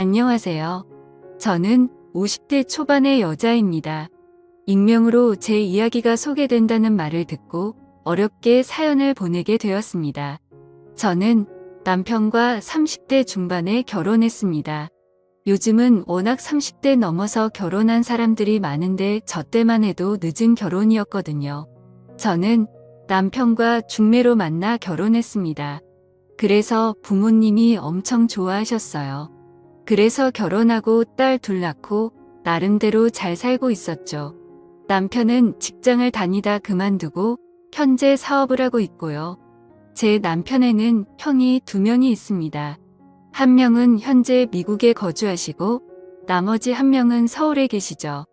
안녕하세요. 저는 50대 초반의 여자입니다. 익명으로 제 이야기가 소개된다는 말을 듣고 어렵게 사연을 보내게 되었습니다. 저는 남편과 30대 중반에 결혼했습니다. 요즘은 워낙 30대 넘어서 결혼한 사람들이 많은데 저 때만 해도 늦은 결혼이었거든요. 저는 남편과 중매로 만나 결혼했습니다. 그래서 부모님이 엄청 좋아하셨어요. 그래서 결혼하고 딸 둘 낳고 나름대로 잘 살고 있었죠. 남편은 직장을 다니다 그만두고 현재 사업을 하고 있고요. 제 남편에는 형이 2명이 있습니다. 한 명은 현재 미국에 거주하시고 나머지 한 명은 서울에 계시죠.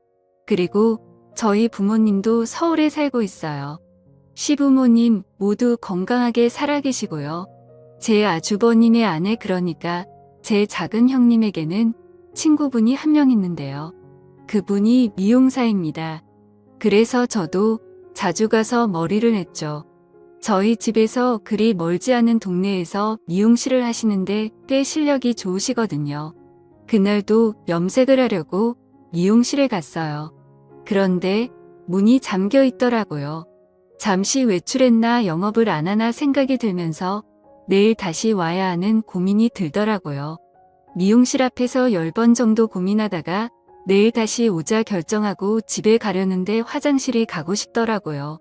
그리고 저희 부모님도 서울에 살고 있어요. 시부모님 모두 건강하게 살아 계시고요. 제 아주버님의 아내, 그러니까 제 작은 형님에게는 친구분이 한 명 있는데요. 그분이 미용사입니다. 그래서 저도 자주 가서 머리를 했죠. 저희 집에서 그리 멀지 않은 동네에서 미용실을 하시는데 꽤 실력이 좋으시거든요. 그날도 염색을 하려고 미용실에 갔어요. 그런데 문이 잠겨 있더라고요. 잠시 외출했나 영업을 안 하나 생각이 들면서 내일 다시 와야 하는 고민이 들더라고요. 미용실 앞에서 10번 정도 고민하다가 내일 다시 오자 결정하고 집에 가려는데 화장실이 가고 싶더라고요.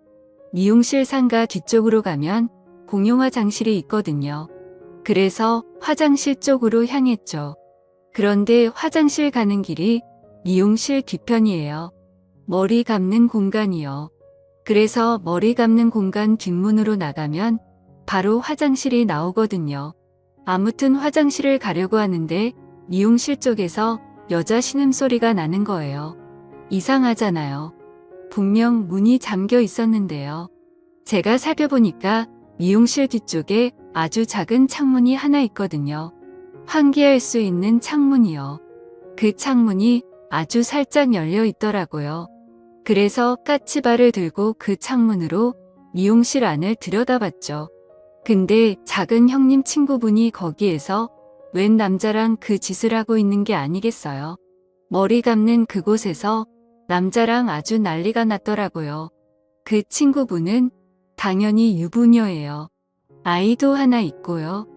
미용실 상가 뒤쪽으로 가면 공용 화장실이 있거든요. 그래서 화장실 쪽으로 향했죠. 그런데 화장실 가는 길이 미용실 뒤편이에요. 머리 감는 공간이요. 그래서 머리 감는 공간 뒷문으로 나가면 바로 화장실이 나오거든요. 아무튼 화장실을 가려고 하는데 미용실 쪽에서 여자 신음소리가 나는 거예요. 이상하잖아요. 분명 문이 잠겨 있었는데요. 제가 살펴보니까 미용실 뒤쪽에 아주 작은 창문이 하나 있거든요. 환기할 수 있는 창문이요. 그 창문이 아주 살짝 열려 있더라고요. 그래서 까치발을 들고 그 창문으로 미용실 안을 들여다봤죠. 근데 작은 형님 친구분이 거기에서 웬 남자랑 그 짓을 하고 있는 게 아니겠어요? 머리 감는 그곳에서 남자랑 아주 난리가 났더라고요. 그 친구분은 당연히 유부녀예요. 아이도 하나 있고요.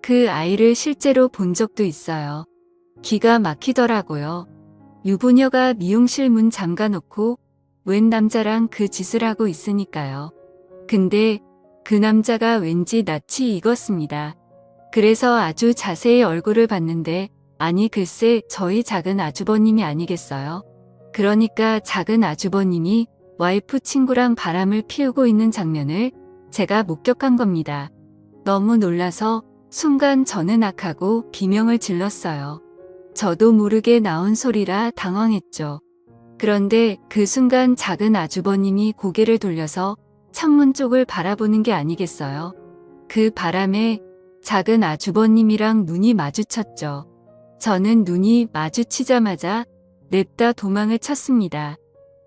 그 아이를 실제로 본 적도 있어요. 기가 막히더라고요. 유부녀가 미용실 문 잠가놓고 웬 남자랑 그 짓을 하고 있으니까요. 근데 그 남자가 왠지 낯이 익었습니다. 그래서 아주 자세히 얼굴을 봤는데 아니 글쎄 저희 작은 아주버님이 아니겠어요? 그러니까 작은 아주버님이 와이프 친구랑 바람을 피우고 있는 장면을 제가 목격한 겁니다. 너무 놀라서 순간 저는 악하고 비명을 질렀어요. 저도 모르게 나온 소리라 당황했죠. 그런데 그 순간 작은 아주버님이 고개를 돌려서 창문 쪽을 바라보는 게 아니겠어요? 그 바람에 작은 아주버님이랑 눈이 마주쳤죠. 저는 눈이 마주치자마자 냅다 도망을 쳤습니다.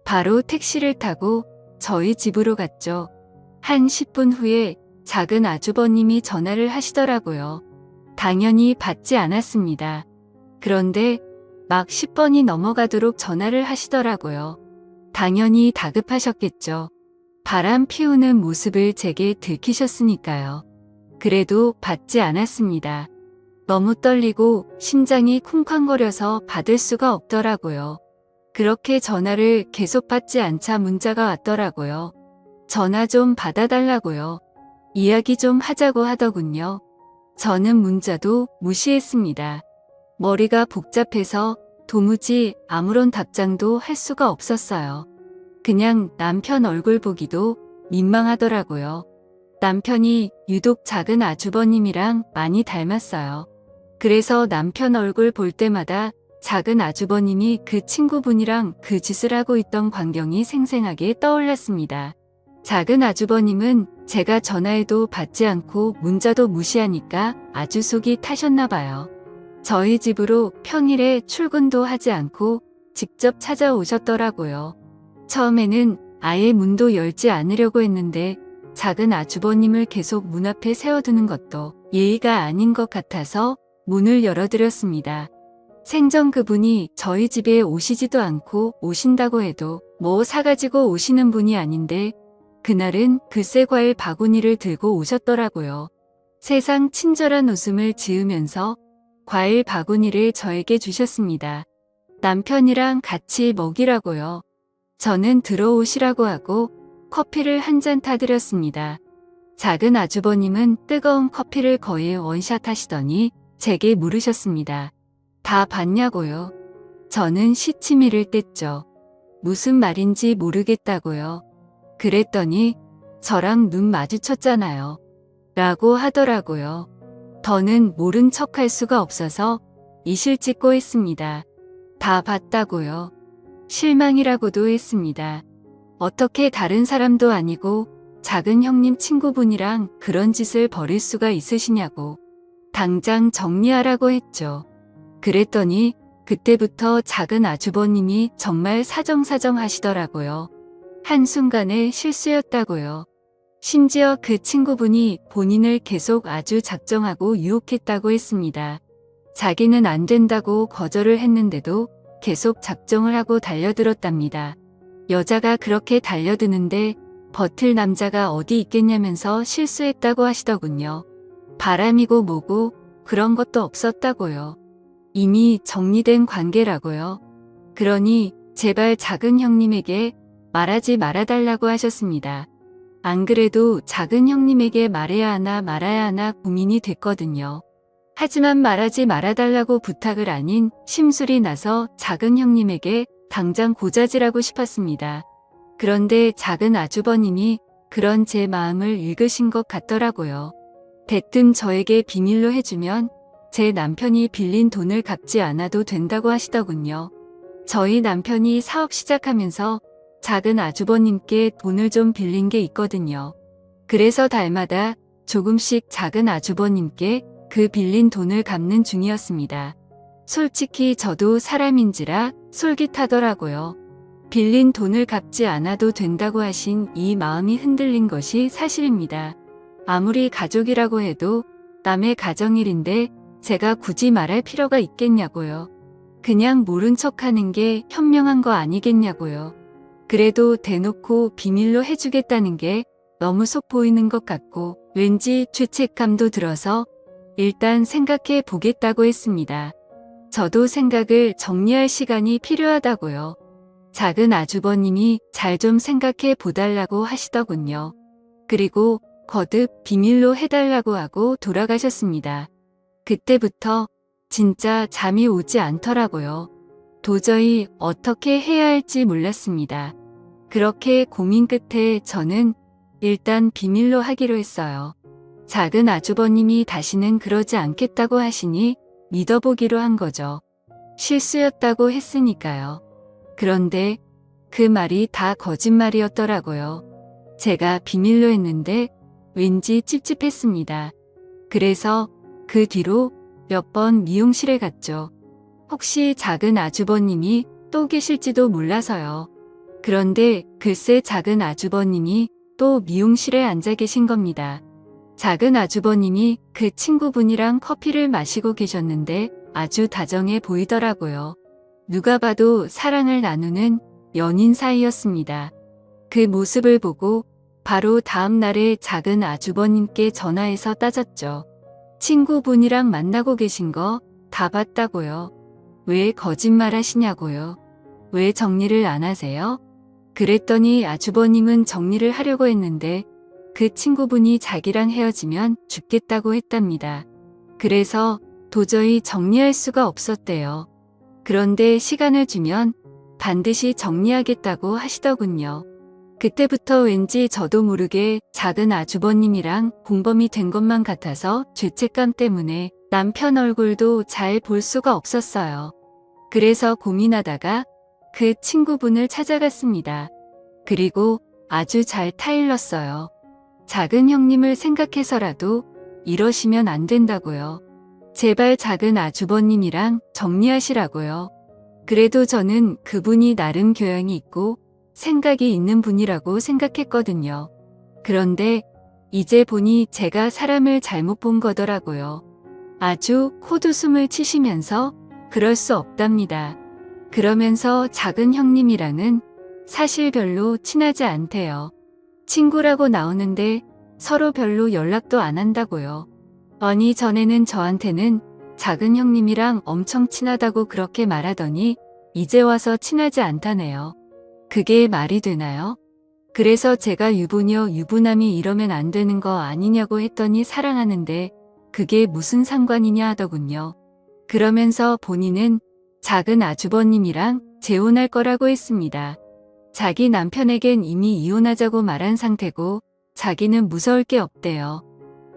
바로 택시를 타고 저희 집으로 갔죠. 한 10분 후에 작은 아주버님이 전화를 하시더라고요. 당연히 받지 않았습니다. 그런데 막 10번이 넘어가도록 전화를 하시더라고요. 당연히 다급하셨겠죠. 바람 피우는 모습을 제게 들키셨으니까요. 그래도 받지 않았습니다. 너무 떨리고 심장이 쿵쾅거려서 받을 수가 없더라고요. 그렇게 전화를 계속 받지 않자 문자가 왔더라고요. 전화 좀 받아달라고요. 이야기 좀 하자고 하더군요. 저는 문자도 무시했습니다. 머리가 복잡해서 도무지 아무런 답장도 할 수가 없었어요. 그냥 남편 얼굴 보기도 민망하더라고요. 남편이 유독 작은 아주버님이랑 많이 닮았어요. 그래서 남편 얼굴 볼 때마다 작은 아주버님이 그 친구분이랑 그 짓을 하고 있던 광경이 생생하게 떠올랐습니다. 작은 아주버님은 제가 전화해도 받지 않고 문자도 무시하니까 아주 속이 타셨나 봐요. 저희 집으로 평일에 출근도 하지 않고 직접 찾아오셨더라고요. 처음에는 아예 문도 열지 않으려고 했는데 작은 아주버님을 계속 문 앞에 세워두는 것도 예의가 아닌 것 같아서 문을 열어드렸습니다. 생전 그분이 저희 집에 오시지도 않고 오신다고 해도 뭐 사가지고 오시는 분이 아닌데 그날은 글쎄 과일 바구니를 들고 오셨더라고요. 세상 친절한 웃음을 지으면서 과일 바구니를 저에게 주셨습니다. 남편이랑 같이 먹이라고요. 저는 들어오시라고 하고 커피를 한 잔 타드렸습니다. 작은 아주버님은 뜨거운 커피를 거의 원샷 하시더니 제게 물으셨습니다. 다 봤냐고요? 저는 시치미를 뗐죠. 무슨 말인지 모르겠다고요. 그랬더니 저랑 눈 마주쳤잖아요. 라고 하더라고요. 더는 모른 척할 수가 없어서 이실 찍고 했습니다. 다 봤다고요. 실망이라고도 했습니다. 어떻게 다른 사람도 아니고 작은 형님 친구분이랑 그런 짓을 벌일 수가 있으시냐고. 당장 정리하라고 했죠. 그랬더니 그때부터 작은 아주버님이 정말 사정사정 하시더라고요. 한순간에 실수였다고요. 심지어 그 친구분이 본인을 계속 아주 작정하고 유혹했다고 했습니다. 자기는 안 된다고 거절을 했는데도 계속 작정을 하고 달려들었답니다. 여자가 그렇게 달려드는데 버틸 남자가 어디 있겠냐면서 실수했다고 하시더군요. 바람이고 뭐고 그런 것도 없었다고요. 이미 정리된 관계라고요. 그러니 제발 작은 형님에게 말하지 말아달라고 하셨습니다. 안 그래도 작은 형님에게 말해야 하나 말아야 하나 고민이 됐거든요. 하지만 말하지 말아달라고 부탁을 아닌 심술이 나서 작은 형님에게 당장 고자질하고 싶었습니다. 그런데 작은 아주버님이 그런 제 마음을 읽으신 것 같더라고요. 대뜸 저에게 비밀로 해주면 제 남편이 빌린 돈을 갚지 않아도 된다고 하시더군요. 저희 남편이 사업 시작하면서 작은 아주버님께 돈을 좀 빌린 게 있거든요. 그래서 달마다 조금씩 작은 아주버님께 그 빌린 돈을 갚는 중이었습니다. 솔직히 저도 사람인지라 솔깃하더라고요. 빌린 돈을 갚지 않아도 된다고 하신 이 마음이 흔들린 것이 사실입니다. 아무리 가족이라고 해도 남의 가정일인데 제가 굳이 말할 필요가 있겠냐고요. 그냥 모른 척하는 게 현명한 거 아니겠냐고요. 그래도 대놓고 비밀로 해주겠다는 게 너무 속 보이는 것 같고 왠지 죄책감도 들어서 일단 생각해 보겠다고 했습니다. 저도 생각을 정리할 시간이 필요하다고요. 작은 아주버님이 잘 좀 생각해 보달라고 하시더군요. 그리고 거듭 비밀로 해달라고 하고 돌아가셨습니다. 그때부터 진짜 잠이 오지 않더라고요. 도저히 어떻게 해야 할지 몰랐습니다. 그렇게 고민 끝에 저는 일단 비밀로 하기로 했어요. 작은 아주버님이 다시는 그러지 않겠다고 하시니 믿어보기로 한 거죠. 실수였다고 했으니까요. 그런데 그 말이 다 거짓말이었더라고요. 제가 비밀로 했는데 왠지 찝찝했습니다. 그래서 그 뒤로 몇 번 미용실에 갔죠. 혹시 작은 아주버님이 또 계실지도 몰라서요. 그런데 글쎄 작은 아주버님이 또 미용실에 앉아 계신 겁니다. 작은 아주버님이 그 친구분이랑 커피를 마시고 계셨는데 아주 다정해 보이더라고요. 누가 봐도 사랑을 나누는 연인 사이였습니다. 그 모습을 보고 바로 다음 날에 작은 아주버님께 전화해서 따졌죠. 친구분이랑 만나고 계신 거 다 봤다고요. 왜 거짓말 하시냐고요. 왜 정리를 안 하세요? 그랬더니 아주버님은 정리를 하려고 했는데 그 친구분이 자기랑 헤어지면 죽겠다고 했답니다. 그래서 도저히 정리할 수가 없었대요. 그런데 시간을 주면 반드시 정리하겠다고 하시더군요. 그때부터 왠지 저도 모르게 작은 아주버님이랑 공범이 된 것만 같아서 죄책감 때문에 남편 얼굴도 잘 볼 수가 없었어요. 그래서 고민하다가 그 친구분을 찾아갔습니다. 그리고 아주 잘 타일렀어요. 작은 형님을 생각해서라도 이러시면 안 된다고요. 제발 작은 아주버님이랑 정리하시라고요. 그래도 저는 그분이 나름 교양이 있고 생각이 있는 분이라고 생각했거든요. 그런데 이제 보니 제가 사람을 잘못 본 거더라고요. 아주 헛웃음을 치시면서 그럴 수 없답니다. 그러면서 작은 형님이랑은 사실 별로 친하지 않대요. 친구라고 나오는데 서로 별로 연락도 안 한다고요. 아니 전에는 저한테는 작은 형님이랑 엄청 친하다고 그렇게 말하더니 이제 와서 친하지 않다네요. 그게 말이 되나요? 그래서 제가 유부녀 유부남이 이러면 안 되는 거 아니냐고 했더니 사랑하는데 그게 무슨 상관이냐 하더군요. 그러면서 본인은 작은 아주버님이랑 재혼할 거라고 했습니다. 자기 남편에겐 이미 이혼하자고 말한 상태고 자기는 무서울 게 없대요.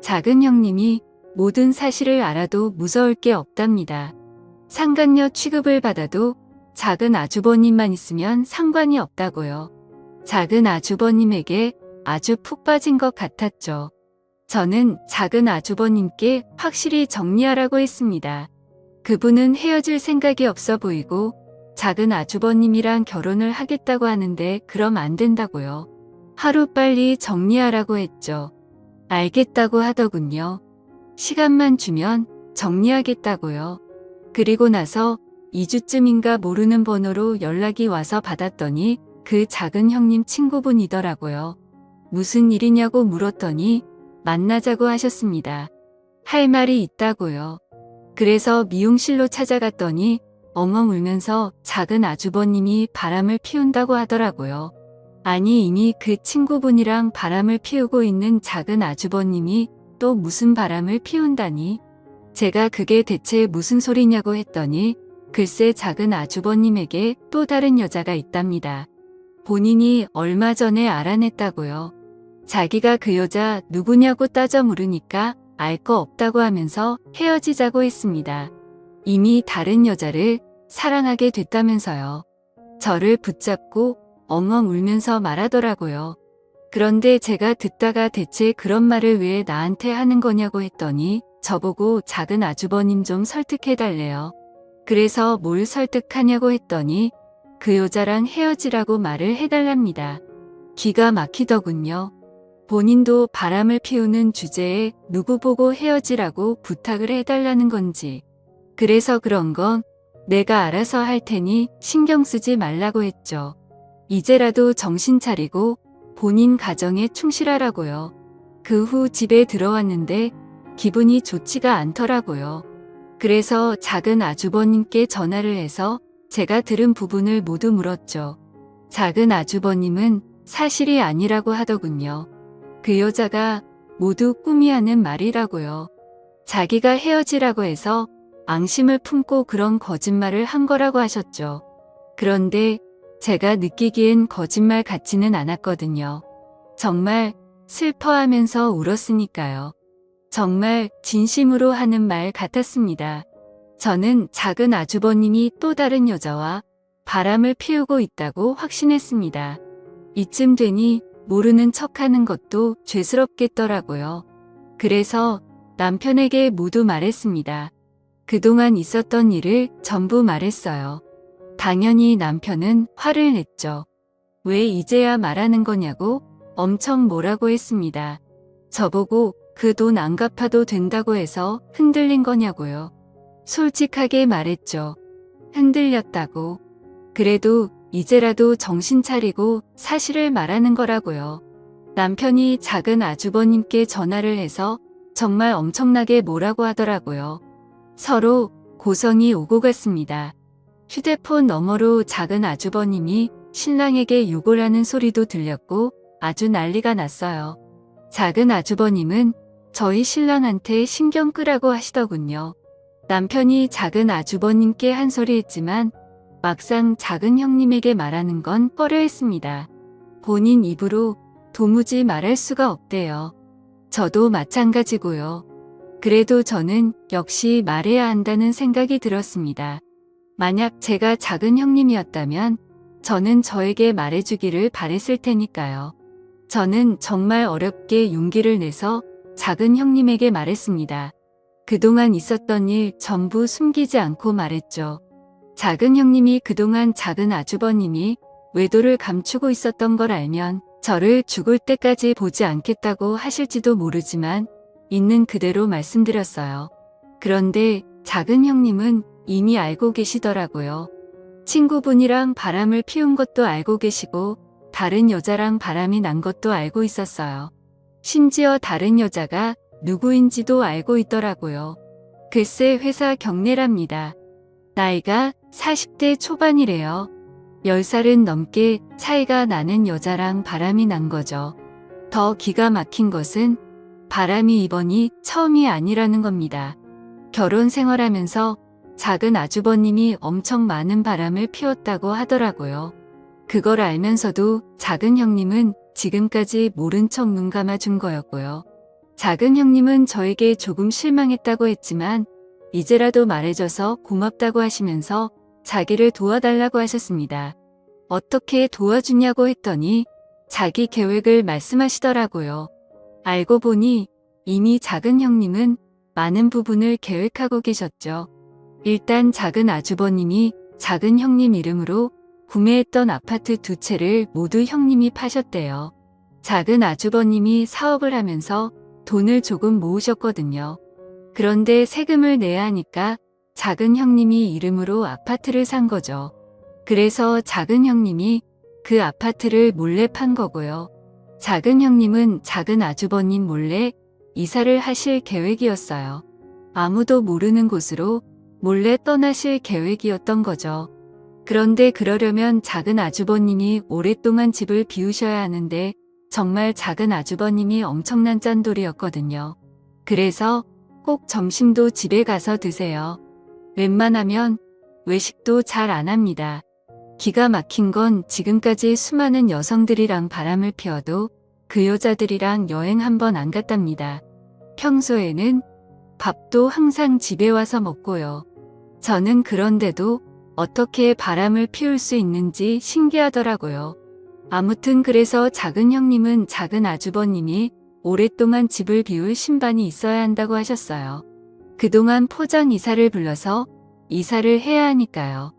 작은 형님이 모든 사실을 알아도 무서울 게 없답니다. 상간녀 취급을 받아도 작은 아주버님만 있으면 상관이 없다고요. 작은 아주버님에게 아주 푹 빠진 것 같았죠. 저는 작은 아주버님께 확실히 정리하라고 했습니다. 그분은 헤어질 생각이 없어 보이고 작은 아주버님이랑 결혼을 하겠다고 하는데 그럼 안 된다고요. 하루빨리 정리하라고 했죠. 알겠다고 하더군요. 시간만 주면 정리하겠다고요. 그리고 나서 2주쯤인가 모르는 번호로 연락이 와서 받았더니 그 작은 형님 친구분이더라고요. 무슨 일이냐고 물었더니 만나자고 하셨습니다. 할 말이 있다고요. 그래서 미용실로 찾아갔더니 엉엉 울면서 작은 아주버님이 바람을 피운다고 하더라고요. 아니 이미 그 친구분이랑 바람을 피우고 있는 작은 아주버님이 또 무슨 바람을 피운다니? 제가 그게 대체 무슨 소리냐고 했더니 글쎄 작은 아주버님에게 또 다른 여자가 있답니다. 본인이 얼마 전에 알아냈다고요. 자기가 그 여자 누구냐고 따져 물으니까 알 거 없다고 하면서 헤어지자고 했습니다. 이미 다른 여자를 사랑하게 됐다면서요. 저를 붙잡고 엉엉 울면서 말하더라고요. 그런데 제가 듣다가 대체 그런 말을 왜 나한테 하는 거냐고 했더니 저보고 작은 아주버님 좀 설득해달래요. 그래서 뭘 설득하냐고 했더니 그 여자랑 헤어지라고 말을 해달랍니다. 기가 막히더군요. 본인도 바람을 피우는 주제에 누구 보고 헤어지라고 부탁을 해달라는 건지. 그래서 그런 건 내가 알아서 할 테니 신경 쓰지 말라고 했죠. 이제라도 정신 차리고 본인 가정에 충실하라고요. 그 후 집에 들어왔는데 기분이 좋지가 않더라고요. 그래서 작은 아주버님께 전화를 해서 제가 들은 부분을 모두 물었죠. 작은 아주버님은 사실이 아니라고 하더군요. 그 여자가 모두 꿈이 하는 말이라고요. 자기가 헤어지라고 해서 앙심을 품고 그런 거짓말을 한 거라고 하셨죠. 그런데 제가 느끼기엔 거짓말 같지는 않았거든요. 정말 슬퍼하면서 울었으니까요. 정말 진심으로 하는 말 같았습니다. 저는 작은 아주버님이 또 다른 여자와 바람을 피우고 있다고 확신했습니다. 이쯤 되니 모르는 척하는 것도 죄스럽겠더라고요. 그래서 남편에게 모두 말했습니다. 그동안 있었던 일을 전부 말했어요. 당연히 남편은 화를 냈죠. 왜 이제야 말하는 거냐고 엄청 뭐라고 했습니다. 저보고 그 돈 안 갚아도 된다고 해서 흔들린 거냐고요. 솔직하게 말했죠. 흔들렸다고. 그래도 이제라도 정신 차리고 사실을 말하는 거라고요. 남편이 작은 아주버님께 전화를 해서 정말 엄청나게 뭐라고 하더라고요. 서로 고성이 오고 갔습니다. 휴대폰 너머로 작은 아주버님이 신랑에게 욕을 하는 소리도 들렸고 아주 난리가 났어요. 작은 아주버님은 저희 신랑한테 신경 끄라고 하시더군요. 남편이 작은 아주버님께 한 소리 했지만 막상 작은 형님에게 말하는 건 꺼려했습니다. 본인 입으로 도무지 말할 수가 없대요. 저도 마찬가지고요. 그래도 저는 역시 말해야 한다는 생각이 들었습니다. 만약 제가 작은 형님이었다면 저는 저에게 말해주기를 바랬을 테니까요. 저는 정말 어렵게 용기를 내서 작은 형님에게 말했습니다. 그동안 있었던 일 전부 숨기지 않고 말했죠. 작은 형님이 그동안 작은 아주버님이 외도를 감추고 있었던 걸 알면 저를 죽을 때까지 보지 않겠다고 하실지도 모르지만 있는 그대로 말씀드렸어요. 그런데 작은 형님은 이미 알고 계시더라고요. 친구분이랑 바람을 피운 것도 알고 계시고 다른 여자랑 바람이 난 것도 알고 있었어요. 심지어 다른 여자가 누구인지도 알고 있더라고요. 글쎄 회사 경례랍니다. 나이가 40대 초반이래요. 10살은 넘게 차이가 나는 여자랑 바람이 난 거죠. 더 기가 막힌 것은 바람이 이번이 처음이 아니라는 겁니다. 결혼 생활하면서 작은 아주버님이 엄청 많은 바람을 피웠다고 하더라고요. 그걸 알면서도 작은 형님은 지금까지 모른 척 눈 감아준 거였고요. 작은 형님은 저에게 조금 실망했다고 했지만 이제라도 말해줘서 고맙다고 하시면서 자기를 도와달라고 하셨습니다. 어떻게 도와주냐고 했더니 자기 계획을 말씀하시더라고요. 알고 보니 이미 작은 형님은 많은 부분을 계획하고 계셨죠. 일단 작은 아주버님이 작은 형님 이름으로 구매했던 아파트 2채를 모두 형님이 파셨대요. 작은 아주버님이 사업을 하면서 돈을 조금 모으셨거든요. 그런데 세금을 내야 하니까 작은 형님이 이름으로 아파트를 산 거죠. 그래서 작은 형님이 그 아파트를 몰래 판 거고요. 작은 형님은 작은 아주버님 몰래 이사를 하실 계획이었어요. 아무도 모르는 곳으로 몰래 떠나실 계획이었던 거죠. 그런데 그러려면 작은 아주버님이 오랫동안 집을 비우셔야 하는데 정말 작은 아주버님이 엄청난 짠돌이였거든요. 그래서 꼭 점심도 집에 가서 드세요. 웬만하면 외식도 잘 안 합니다. 기가 막힌 건 지금까지 수많은 여성들이랑 바람을 피워도 그 여자들이랑 여행 한 번 안 갔답니다. 평소에는 밥도 항상 집에 와서 먹고요. 저는 그런데도 어떻게 바람을 피울 수 있는지 신기하더라고요. 아무튼 그래서 작은 형님은 작은 아주버님이 오랫동안 집을 비울 신반이 있어야 한다고 하셨어요. 그동안 포장 이사를 불러서 이사를 해야 하니까요.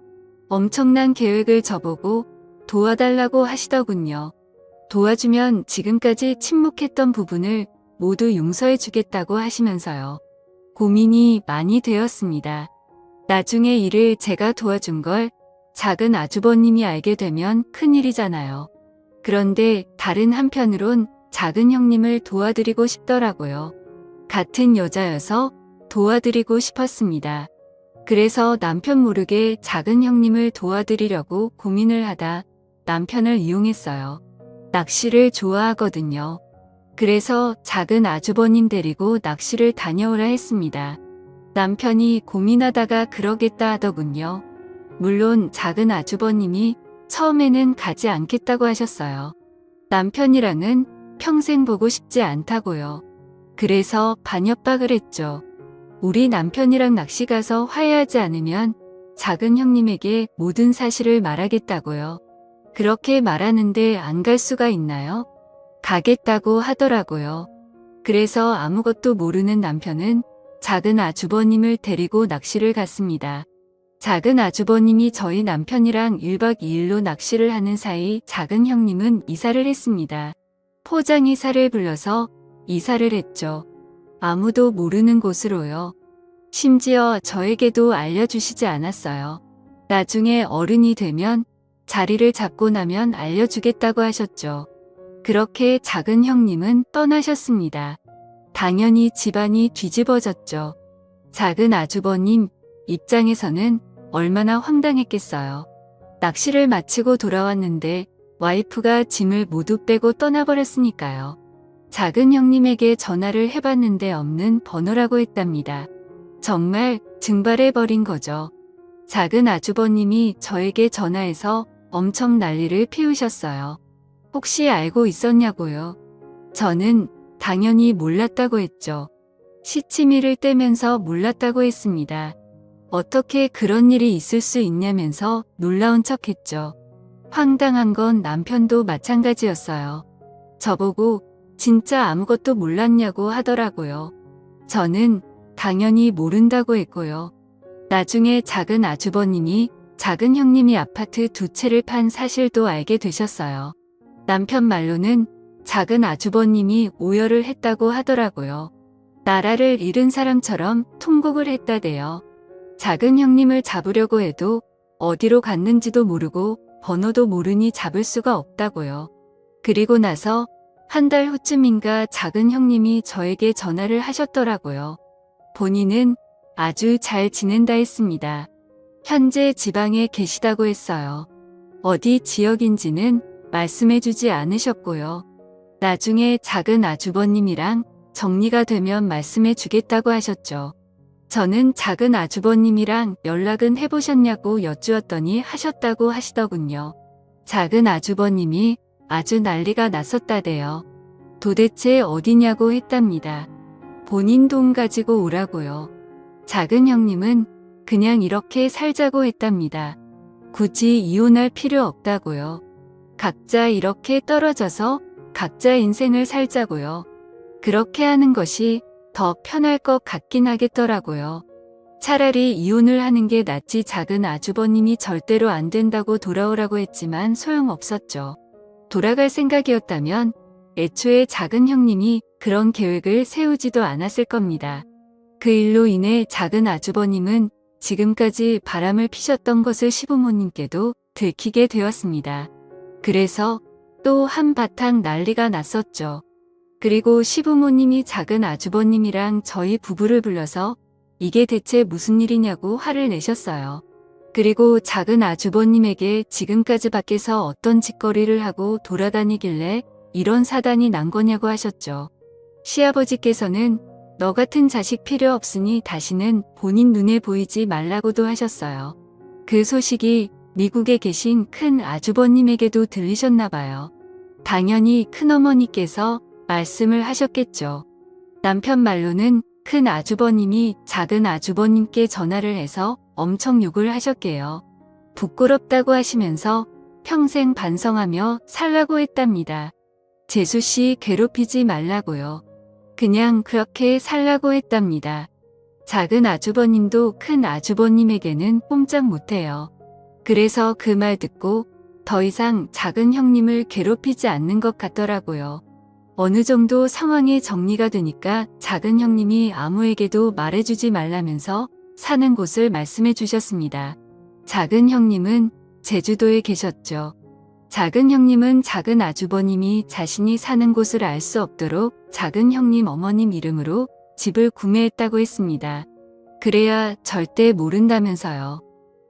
엄청난 계획을 저보고 도와달라고 하시더군요. 도와주면 지금까지 침묵했던 부분을 모두 용서해 주겠다고 하시면서요. 고민이 많이 되었습니다. 나중에 일을 제가 도와준 걸 작은 아주버님이 알게 되면 큰일이잖아요. 그런데 다른 한편으론 작은 형님을 도와드리고 싶더라고요. 같은 여자여서 도와드리고 싶었습니다. 그래서 남편 모르게 작은 형님을 도와드리려고 고민을 하다 남편을 이용했어요. 낚시를 좋아하거든요. 그래서 작은 아주버님 데리고 낚시를 다녀오라 했습니다. 남편이 고민하다가 그러겠다 하더군요. 물론 작은 아주버님이 처음에는 가지 않겠다고 하셨어요. 남편이랑은 평생 보고 싶지 않다고요. 그래서 반협박을 했죠. 우리 남편이랑 낚시 가서 화해하지 않으면 작은 형님에게 모든 사실을 말하겠다고요. 그렇게 말하는데 안 갈 수가 있나요? 가겠다고 하더라고요. 그래서 아무것도 모르는 남편은 작은 아주버님을 데리고 낚시를 갔습니다. 작은 아주버님이 저희 남편이랑 1박 2일로 낚시를 하는 사이 작은 형님은 이사를 했습니다. 포장 이사를 불러서 이사를 했죠. 아무도 모르는 곳으로요. 심지어 저에게도 알려주시지 않았어요. 나중에 어른이 되면 자리를 잡고 나면 알려주겠다고 하셨죠. 그렇게 작은 형님은 떠나셨습니다. 당연히 집안이 뒤집어졌죠. 작은 아주버님 입장에서는 얼마나 황당했겠어요. 낚시를 마치고 돌아왔는데 와이프가 짐을 모두 빼고 떠나버렸으니까요. 작은 형님에게 전화를 해봤는데 없는 번호라고 했답니다. 정말 증발해버린 거죠. 작은 아주버님이 저에게 전화해서 엄청 난리를 피우셨어요. 혹시 알고 있었냐고요? 저는 당연히 몰랐다고 했죠. 시치미를 떼면서 몰랐다고 했습니다. 어떻게 그런 일이 있을 수 있냐면서 놀라운 척했죠. 황당한 건 남편도 마찬가지였어요. 저보고 진짜 아무것도 몰랐냐고 하더라고요. 저는 당연히 모른다고 했고요. 나중에 작은 아주버님이 작은 형님이 아파트 2채를 판 사실도 알게 되셨어요. 남편 말로는 작은 아주버님이 오열을 했다고 하더라고요. 나라를 잃은 사람처럼 통곡을 했다대요. 작은 형님을 잡으려고 해도 어디로 갔는지도 모르고 번호도 모르니 잡을 수가 없다고요. 그리고 나서 한 달 후쯤인가 작은 형님이 저에게 전화를 하셨더라고요. 본인은 아주 잘 지낸다 했습니다. 현재 지방에 계시다고 했어요. 어디 지역인지는 말씀해주지 않으셨고요. 나중에 작은 아주버님이랑 정리가 되면 말씀해주겠다고 하셨죠. 저는 작은 아주버님이랑 연락은 해보셨냐고 여쭈었더니 하셨다고 하시더군요. 작은 아주버님이 아주 난리가 났었다대요. 도대체 어디냐고 했답니다. 본인 돈 가지고 오라고요. 작은 형님은 그냥 이렇게 살자고 했답니다. 굳이 이혼할 필요 없다고요. 각자 이렇게 떨어져서 각자 인생을 살자고요. 그렇게 하는 것이 더 편할 것 같긴 하겠더라고요. 차라리 이혼을 하는 게 낫지. 작은 아주버님이 절대로 안 된다고 돌아오라고 했지만 소용없었죠. 돌아갈 생각이었다면 애초에 작은 형님이 그런 계획을 세우지도 않았을 겁니다. 그 일로 인해 작은 아주버님은 지금까지 바람을 피셨던 것을 시부모님께도 들키게 되었습니다. 그래서 또 한바탕 난리가 났었죠. 그리고 시부모님이 작은 아주버님이랑 저희 부부를 불러서 이게 대체 무슨 일이냐고 화를 내셨어요. 그리고 작은 아주버님에게 지금까지 밖에서 어떤 짓거리를 하고 돌아다니길래 이런 사단이 난 거냐고 하셨죠. 시아버지께서는 너 같은 자식 필요 없으니 다시는 본인 눈에 보이지 말라고도 하셨어요. 그 소식이 미국에 계신 큰 아주버님에게도 들리셨나 봐요. 당연히 큰어머니께서 말씀을 하셨겠죠. 남편 말로는 큰 아주버님이 작은 아주버님께 전화를 해서 엄청 욕을 하셨게요. 부끄럽다고 하시면서 평생 반성하며 살라고 했답니다. 재수씨 괴롭히지 말라고요. 그냥 그렇게 살라고 했답니다. 작은 아주버님도 큰 아주버님에게는 꼼짝 못해요. 그래서 그 말 듣고 더 이상 작은 형님을 괴롭히지 않는 것 같더라고요. 어느 정도 상황이 정리가 되니까 작은 형님이 아무에게도 말해주지 말라면서 사는 곳을 말씀해 주셨습니다. 작은 형님은 제주도에 계셨죠. 작은 형님은 작은 아주버님이 자신이 사는 곳을 알 수 없도록 작은 형님 어머님 이름으로 집을 구매했다고 했습니다. 그래야 절대 모른다면서요.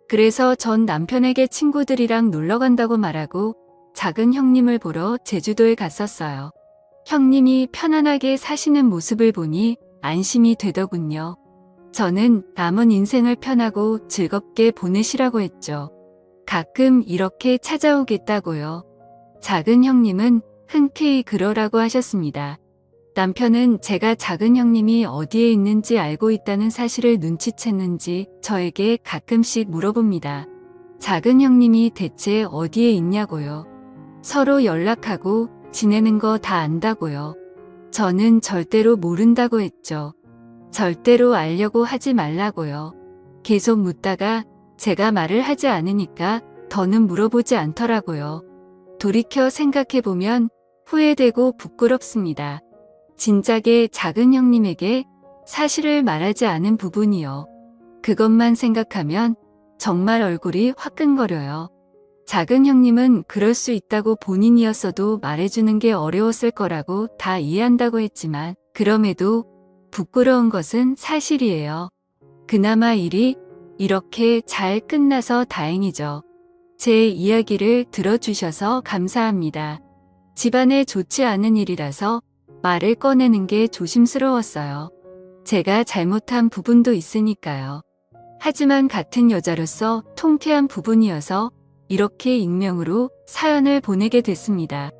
그래서 전 남편에게 친구들이랑 놀러 간다고 말하고 작은 형님을 보러 제주도에 갔었어요. 형님이 편안하게 사시는 모습을 보니 안심이 되더군요. 저는 남은 인생을 편하고 즐겁게 보내시라고 했죠. 가끔 이렇게 찾아오겠다고요. 작은 형님은 흔쾌히 그러라고 하셨습니다. 남편은 제가 작은 형님이 어디에 있는지 알고 있다는 사실을 눈치챘는지 저에게 가끔씩 물어봅니다. 작은 형님이 대체 어디에 있냐고요. 서로 연락하고 지내는 거 다 안다고요. 저는 절대로 모른다고 했죠. 절대로 알려고 하지 말라고요. 계속 묻다가 제가 말을 하지 않으니까 더는 물어보지 않더라고요. 돌이켜 생각해보면 후회되고 부끄럽습니다. 진작에 작은 형님에게 사실을 말하지 않은 부분이요. 그것만 생각하면 정말 얼굴이 화끈거려요. 작은 형님은 그럴 수 있다고 본인이었어도 말해주는 게 어려웠을 거라고 다 이해한다고 했지만 그럼에도 부끄러운 것은 사실이에요. 그나마 일이 이렇게 잘 끝나서 다행이죠. 제 이야기를 들어주셔서 감사합니다. 집안에 좋지 않은 일이라서 말을 꺼내는 게 조심스러웠어요. 제가 잘못한 부분도 있으니까요. 하지만 같은 여자로서 통쾌한 부분이어서 이렇게 익명으로 사연을 보내게 됐습니다.